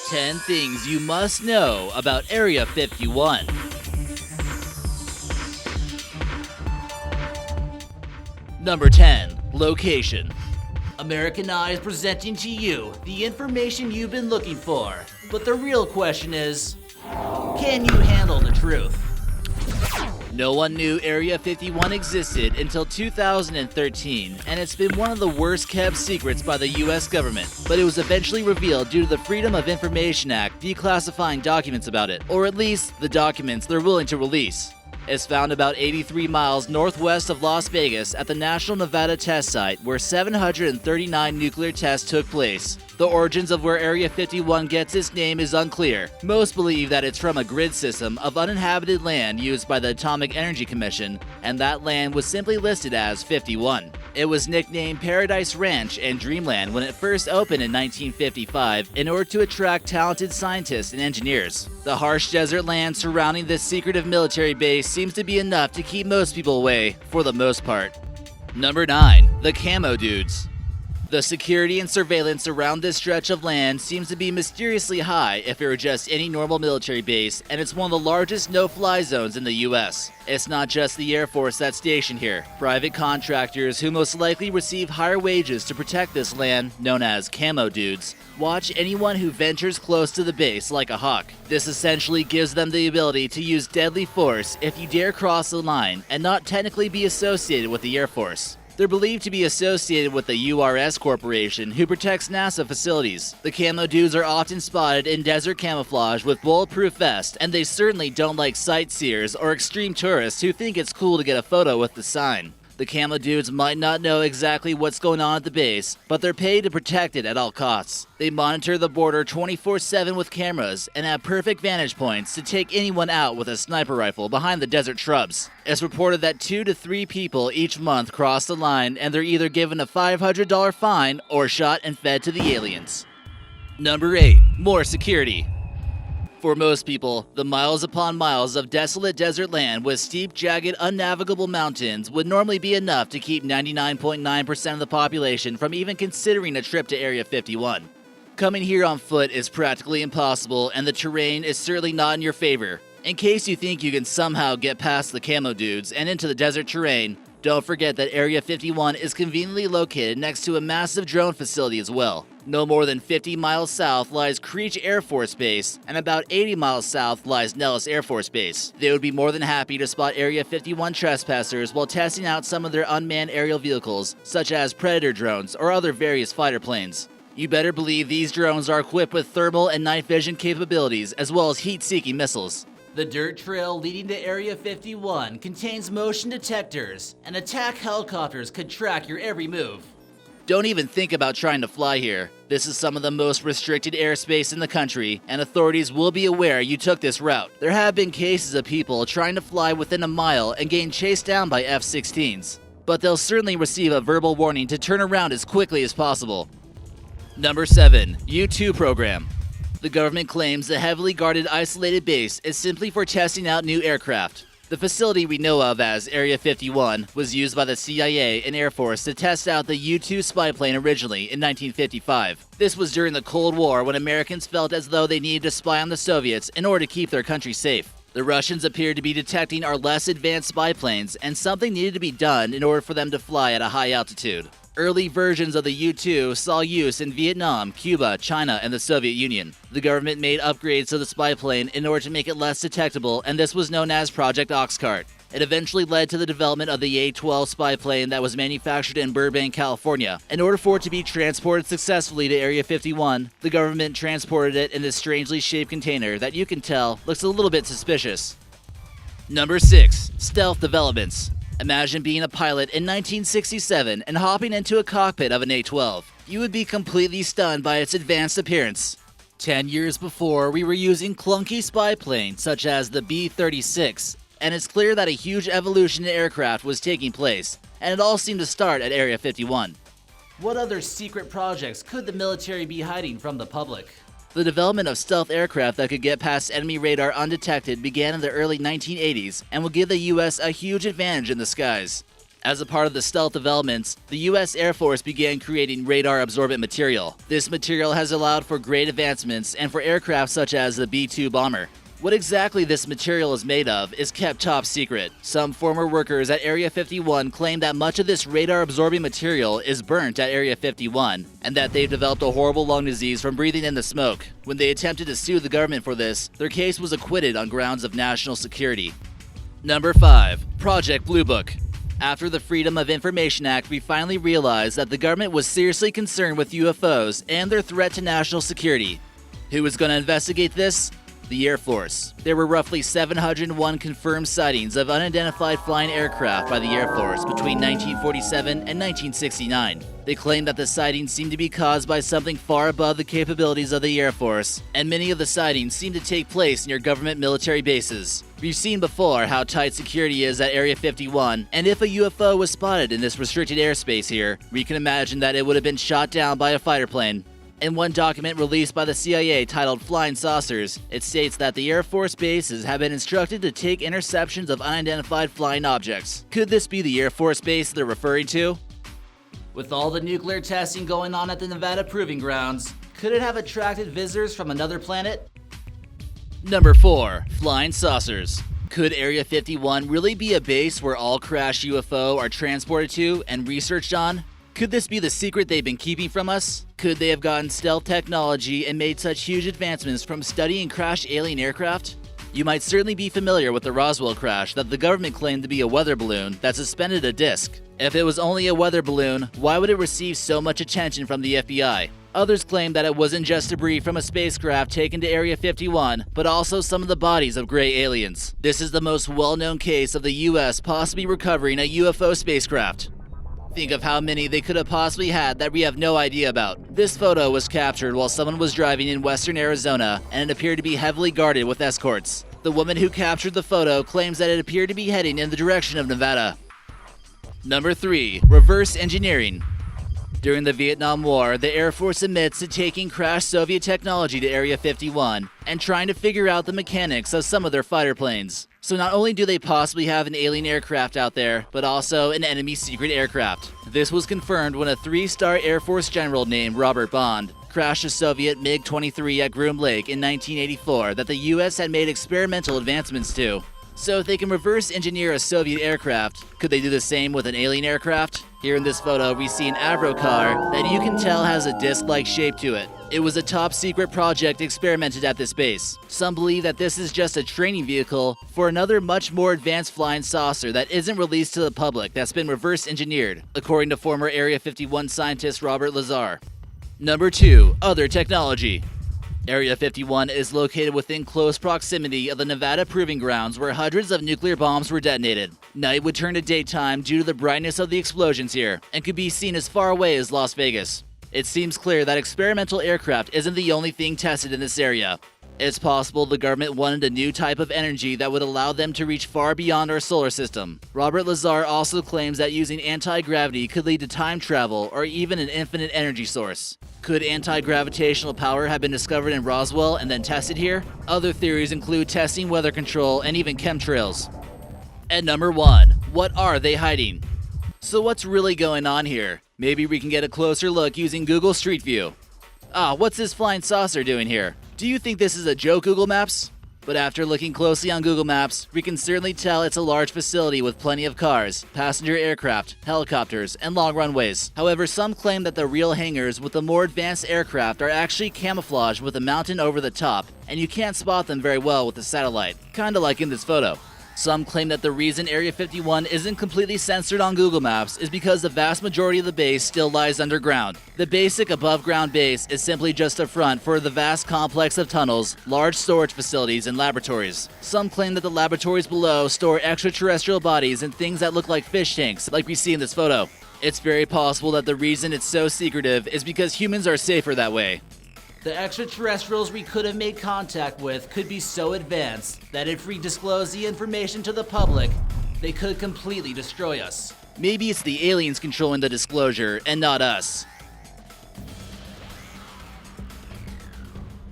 10 things you must know about Area 51. Number 10. Location. American Eye is presenting to you the information you've been looking for. But the real question is, can you handle the truth? No one knew Area 51 existed until 2013, and it's been one of the worst kept secrets by the US government. But it was eventually revealed due to the Freedom of Information Act declassifying documents about it, or at least the documents they're willing to release. It's found about 83 miles northwest of Las Vegas at the National Nevada Test Site, where 739 nuclear tests took place. The origins of where Area 51 gets its name is unclear. Most believe that it's from a grid system of uninhabited land used by the Atomic Energy Commission, and that land was simply listed as 51. It was nicknamed Paradise Ranch and Dreamland when it first opened in 1955 in order to attract talented scientists and engineers. The harsh desert land surrounding this secretive military base seems to be enough to keep most people away, for the most part. Number 9. The Camo Dudes. The security and surveillance around this stretch of land seems to be mysteriously high if it were just any normal military base, and it's one of the largest no-fly zones in the US. It's not just the Air Force that's stationed here. Private contractors, who most likely receive higher wages to protect this land, known as Camo Dudes, watch anyone who ventures close to the base like a hawk. This essentially gives them the ability to use deadly force if you dare cross the line and not technically be associated with the Air Force. They're believed to be associated with the URS Corporation, who protects NASA facilities. The Camo Dudes are often spotted in desert camouflage with bulletproof vests, and they certainly don't like sightseers or extreme tourists who think it's cool to get a photo with the sign. The Camo Dudes might not know exactly what's going on at the base, but they're paid to protect it at all costs. They monitor the border 24/7 with cameras and have perfect vantage points to take anyone out with a sniper rifle behind the desert shrubs. It's reported that 2 to 3 people each month cross the line, and they're either given a $500 fine or shot and fed to the aliens. Number 8. More security. For most people, the miles upon miles of desolate desert land with steep, jagged, unnavigable mountains would normally be enough to keep 99.9% of the population from even considering a trip to Area 51. Coming here on foot is practically impossible, and the terrain is certainly not in your favor. In case you think you can somehow get past the Camo Dudes and into the desert terrain, don't forget that Area 51 is conveniently located next to a massive drone facility as well. No more than 50 miles south lies Creech Air Force Base, and about 80 miles south lies Nellis Air Force Base. They would be more than happy to spot Area 51 trespassers while testing out some of their unmanned aerial vehicles, such as Predator drones or other various fighter planes. You better believe these drones are equipped with thermal and night vision capabilities, as well as heat-seeking missiles. The dirt trail leading to Area 51 contains motion detectors, and attack helicopters could track your every move. Don't even think about trying to fly here. This is some of the most restricted airspace in the country, and authorities will be aware you took this route. There have been cases of people trying to fly within a mile and getting chased down by F-16s, but they'll certainly receive a verbal warning to turn around as quickly as possible. Number 7. U-2 program. The government claims the heavily guarded isolated base is simply for testing out new aircraft. The facility we know of as Area 51 was used by the CIA and Air Force to test out the U-2 spy plane originally in 1955. This was during the Cold War, when Americans felt as though they needed to spy on the Soviets in order to keep their country safe. The Russians appeared to be detecting our less advanced spy planes, and something needed to be done in order for them to fly at a high altitude. Early versions of the U-2 saw use in Vietnam, Cuba, China, and the Soviet Union. The government made upgrades to the spy plane in order to make it less detectable, and this was known as Project Oxcart. It eventually led to the development of the A-12 spy plane that was manufactured in Burbank, California. In order for it to be transported successfully to Area 51, the government transported it in this strangely shaped container that you can tell looks a little bit suspicious. Number 6. Stealth developments. Imagine being a pilot in 1967 and hopping into a cockpit of an A-12. You would be completely stunned by its advanced appearance. 10 years before, we were using clunky spy planes such as the B-36, and it's clear that a huge evolution in aircraft was taking place, and it all seemed to start at Area 51. What other secret projects could the military be hiding from the public? The development of stealth aircraft that could get past enemy radar undetected began in the early 1980s and will give the US a huge advantage in the skies. As a part of the stealth developments, the U.S. Air Force began creating radar-absorbent material. This material has allowed for great advancements and for aircraft such as the B-2 bomber. What exactly this material is made of is kept top secret. Some former workers at Area 51 claim that much of this radar-absorbing material is burnt at Area 51, and that they've developed a horrible lung disease from breathing in the smoke. When they attempted to sue the government for this, their case was acquitted on grounds of national security. Number 5. Project Blue Book. After the Freedom of Information Act, we finally realized that the government was seriously concerned with UFOs and their threat to national security. Who was going to investigate this? The Air Force. There were roughly 701 confirmed sightings of unidentified flying aircraft by the Air Force between 1947 and 1969. They claimed that the sightings seemed to be caused by something far above the capabilities of the Air Force, and many of the sightings seemed to take place near government military bases. We've seen before how tight security is at Area 51, and if a UFO was spotted in this restricted airspace here, we can imagine that it would have been shot down by a fighter plane. In one document released by the CIA titled Flying Saucers, it states that the Air Force bases have been instructed to take interceptions of unidentified flying objects. Could this be the Air Force base they're referring to? With all the nuclear testing going on at the Nevada Proving Grounds, could it have attracted visitors from another planet? Number 4. Flying Saucers. Could Area 51 really be a base where all crashed UFO are transported to and researched on? Could this be the secret they've been keeping from us? Could they have gotten stealth technology and made such huge advancements from studying crashed alien aircraft? You might certainly be familiar with the Roswell crash that the government claimed to be a weather balloon that suspended a disc. If it was only a weather balloon, why would it receive so much attention from the FBI? Others claim that it wasn't just debris from a spacecraft taken to Area 51, but also some of the bodies of gray aliens. This is the most well-known case of the US possibly recovering a UFO spacecraft. Think of how many they could have possibly had that we have no idea about. This photo was captured while someone was driving in western Arizona, and it appeared to be heavily guarded with escorts. The woman who captured the photo claims that it appeared to be heading in the direction of Nevada. Number 3. Reverse engineering. During the Vietnam War, the Air Force admits to taking crashed Soviet technology to Area 51 and trying to figure out the mechanics of some of their fighter planes. So not only do they possibly have an alien aircraft out there, but also an enemy secret aircraft. This was confirmed when a 3-star Air Force general named Robert Bond crashed a Soviet MiG-23 at Groom Lake in 1984 that the US had made experimental advancements to. So if they can reverse engineer a Soviet aircraft, could they do the same with an alien aircraft? Here in this photo, we see an Avro car that you can tell has a disc-like shape to it. It was a top-secret project experimented at this base. Some believe that this is just a training vehicle for another much more advanced flying saucer that isn't released to the public that's been reverse engineered, according to former Area 51 scientist Robert Lazar. Number 2. Other technology. Area 51 is located within close proximity of the Nevada Proving Grounds where hundreds of nuclear bombs were detonated. Night would turn to daytime due to the brightness of the explosions here, and could be seen as far away as Las Vegas. It seems clear that experimental aircraft isn't the only thing tested in this area. It's possible the government wanted a new type of energy that would allow them to reach far beyond our solar system. Robert Lazar also claims that using anti-gravity could lead to time travel or even an infinite energy source. Could anti-gravitational power have been discovered in Roswell and then tested here? Other theories include testing weather control and even chemtrails. And number 1, what are they hiding? So what's really going on here? Maybe we can get a closer look using Google Street View. What's this flying saucer doing here? Do you think this is a joke, Google Maps? But after looking closely on Google Maps, we can certainly tell it's a large facility with plenty of cars, passenger aircraft, helicopters, and long runways. However, some claim that the real hangars with the more advanced aircraft are actually camouflaged with a mountain over the top, and you can't spot them very well with the satellite, kinda like in this photo. Some claim that the reason Area 51 isn't completely censored on Google Maps is because the vast majority of the base still lies underground. The basic above-ground base is simply just a front for the vast complex of tunnels, large storage facilities, and laboratories. Some claim that the laboratories below store extraterrestrial bodies and things that look like fish tanks, like we see in this photo. It's very possible that the reason it's so secretive is because humans are safer that way. The extraterrestrials we could have made contact with could be so advanced that if we disclose the information to the public, they could completely destroy us. Maybe it's the aliens controlling the disclosure and not us.